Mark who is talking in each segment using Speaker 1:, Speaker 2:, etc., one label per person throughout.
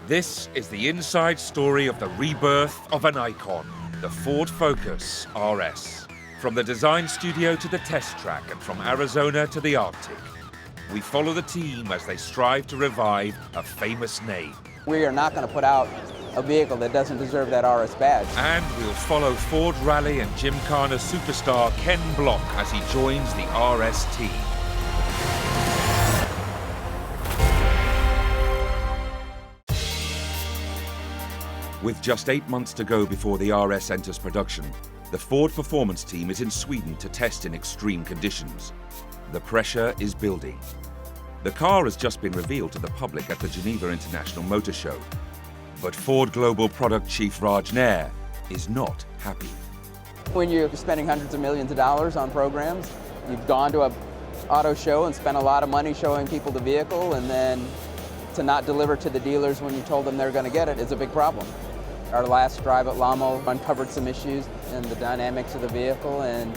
Speaker 1: This is the inside story of the rebirth of an icon, the Ford Focus RS. From the design studio to the test track and from Arizona to the Arctic, we follow the team as they strive to revive a famous name.
Speaker 2: We are not going to put out a vehicle that doesn't deserve that RS badge.
Speaker 1: And we'll follow Ford Rally and Gymkhana superstar Ken Block as he joins the RS team. With just 8 months to go before the RS enters production, the Ford Performance team is in Sweden to test in extreme conditions. The pressure is building. The car has just been revealed to the public at the Geneva International Motor Show. But Ford Global Product Chief Raj Nair is not happy.
Speaker 2: When you're spending hundreds of millions of dollars on programs, you've gone to an auto show and spent a lot of money showing people the vehicle, and then to not deliver to the dealers when you told them they're going to get it is a big problem. Our last drive at Lamo uncovered some issues in the dynamics of the vehicle, and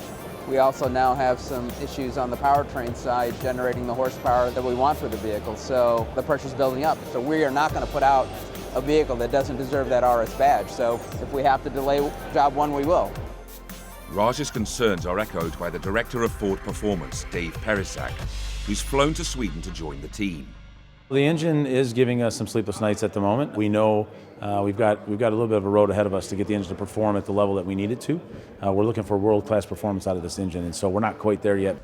Speaker 2: we also now have some issues on the powertrain side generating the horsepower that we want for the vehicle. So the pressure's building up. So we are not going to put out a vehicle that doesn't deserve that RS badge. So if we have to delay job one, we will.
Speaker 1: Raj's concerns are echoed by the director of Ford Performance, Dave Perisak, who's flown to Sweden to join the team.
Speaker 3: The engine is giving us some sleepless nights at the moment. We know we've got a little bit of a road ahead of us to get the engine to perform at the level that we need it to. We're looking for world-class performance out of this engine, and so we're not quite there yet.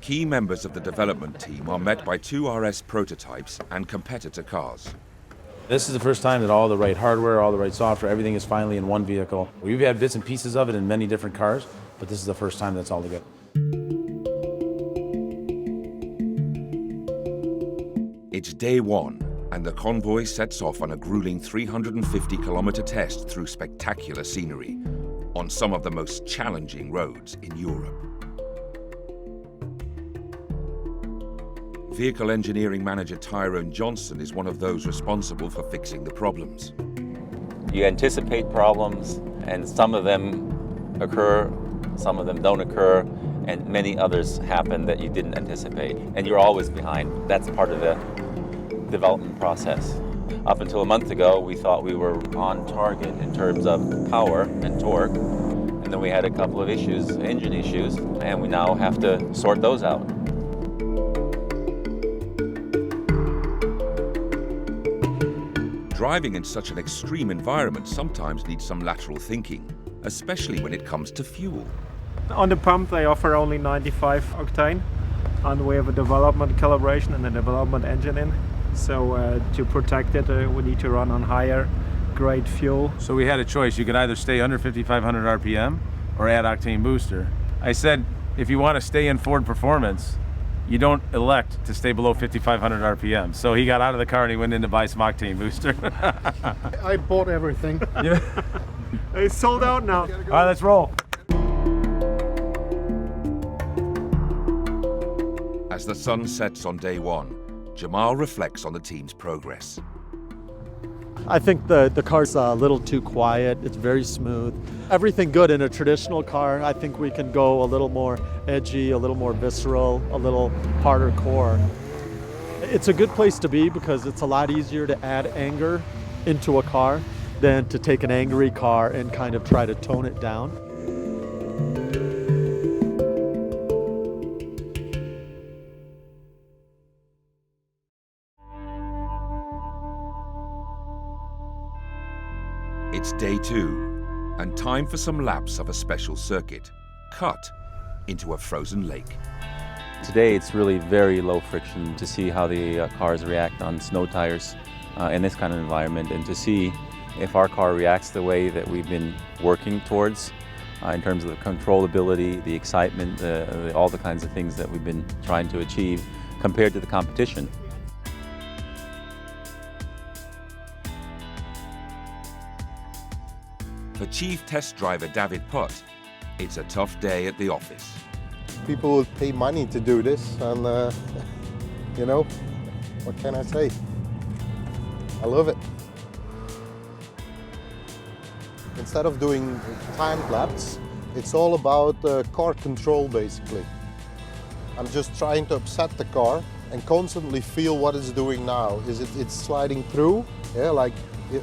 Speaker 1: Key members of the development team are met by 2 RS prototypes and competitor cars.
Speaker 3: This is the first time that all the right hardware, all the right software, everything is finally in one vehicle. We've had bits and pieces of it in many different cars, but this is the first time that's all together.
Speaker 1: It's day 1, and the convoy sets off on a grueling 350-kilometer test through spectacular scenery on some of the most challenging roads in Europe. Vehicle engineering manager Tyrone Johnson is one of those responsible for fixing the problems.
Speaker 4: You anticipate problems, and some of them occur, some of them don't occur, and many others happen that you didn't anticipate, and you're always behind. That's part of the development process. Up until a month ago, we thought we were on target in terms of power and torque, and then we had a couple of issues, engine issues, and we now have to sort those out.
Speaker 1: Driving in such an extreme environment sometimes needs some lateral thinking, especially when it comes to fuel.
Speaker 5: On the pump they offer only 95 octane, and we have a development calibration and a development engine in. So to protect it, we need to run on higher grade fuel.
Speaker 3: So we had a choice. You could either stay under 5,500 RPM or add octane booster. I said, if you want to stay in Ford Performance, you don't elect to stay below 5,500 RPM. So he got out of the car and he went in to buy some octane booster.
Speaker 6: I bought everything.
Speaker 3: Yeah.
Speaker 5: It's sold out now.
Speaker 3: All right, let's roll.
Speaker 1: As the sun sets on day 1, Jamal reflects on the team's progress.
Speaker 6: I think the car's a little too quiet. It's very smooth. Everything good in a traditional car. I think we can go a little more edgy, a little more visceral, a little harder core. It's a good place to be because it's a lot easier to add anger into a car than to take an angry car and kind of try to tone it down.
Speaker 1: It's day 2, and time for some laps of a special circuit, cut into a frozen lake.
Speaker 4: Today it's really very low friction to see how the cars react on snow tires in this kind of environment, and to see if our car reacts the way that we've been working towards in terms of the controllability, the excitement, all the kinds of things that we've been trying to achieve compared to the competition.
Speaker 1: For Chief Test Driver David Putt, it's a tough day at the office.
Speaker 7: People will pay money to do this, and you know, what can I say? I love it. Instead of doing time lapse, it's all about car control basically. I'm just trying to upset the car and constantly feel what it's doing now. It's sliding through? Yeah, like,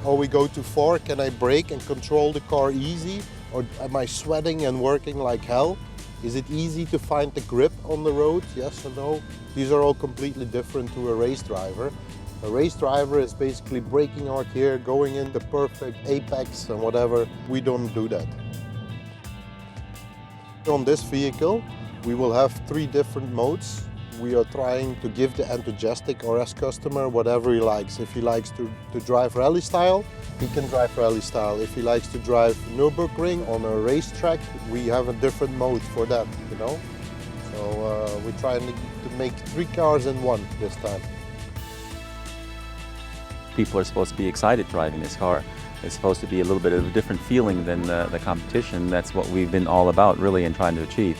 Speaker 7: or we go too far, can I brake and control the car easy? Or am I sweating and working like hell? Is it easy to find the grip on the road? Yes or no? These are all completely different to a race driver. A race driver is basically braking our gear, going in the perfect apex and whatever. We don't do that. On this vehicle, we will have 3 different modes. We are trying to give the enthusiastic RS customer whatever he likes. If he likes to drive rally style, he can drive rally style. If he likes to drive Nürburgring on a racetrack, we have a different mode for that, you know? So we're trying to make 3 cars in one this time.
Speaker 4: People are supposed to be excited driving this car. It's supposed to be a little bit of a different feeling than the competition. That's what we've been all about, really, and trying to achieve.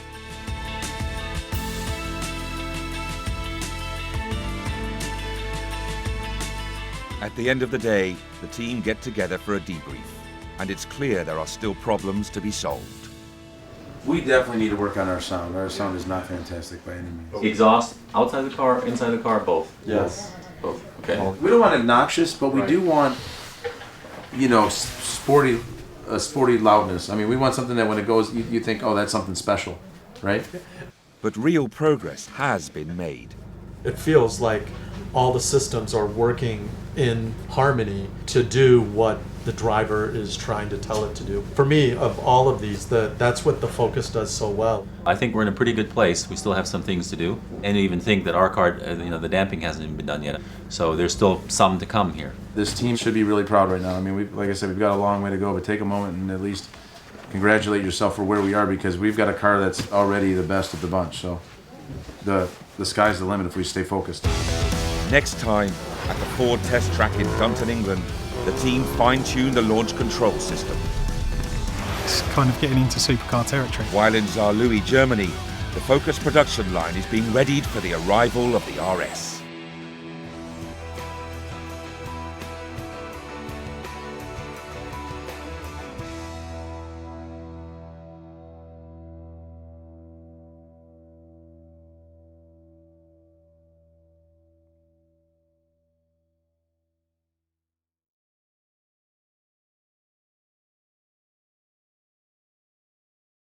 Speaker 1: At the end of the day, the team get together for a debrief, and it's clear there are still problems to be solved.
Speaker 3: We definitely need to work on our sound. Our sound is not fantastic by any means.
Speaker 4: Exhaust outside the car, inside the car, both?
Speaker 3: Yes.
Speaker 4: Both, okay.
Speaker 3: We don't want obnoxious, but we do want, you know, sporty loudness. I mean, we want something that when it goes, you think, oh, that's something special, right?
Speaker 1: But real progress has been made.
Speaker 6: It feels like all the systems are working in harmony to do what the driver is trying to tell it to do. For me, of all of these, that's what the Focus does so well.
Speaker 4: I think we're in a pretty good place. We still have some things to do, and even think that our car, you know, the damping hasn't even been done yet. So there's still some to come here.
Speaker 3: This team should be really proud right now. I mean, like I said, we've got a long way to go, but take a moment and at least congratulate yourself for where we are, because we've got a car that's already the best of the bunch. So the sky's the limit if we stay focused.
Speaker 1: Next time, at the Ford test track in Dunton, England, the team fine-tuned the launch control system.
Speaker 8: It's kind of getting into supercar territory.
Speaker 1: While in Saarlouis, Germany, the Focus production line is being readied for the arrival of the RS.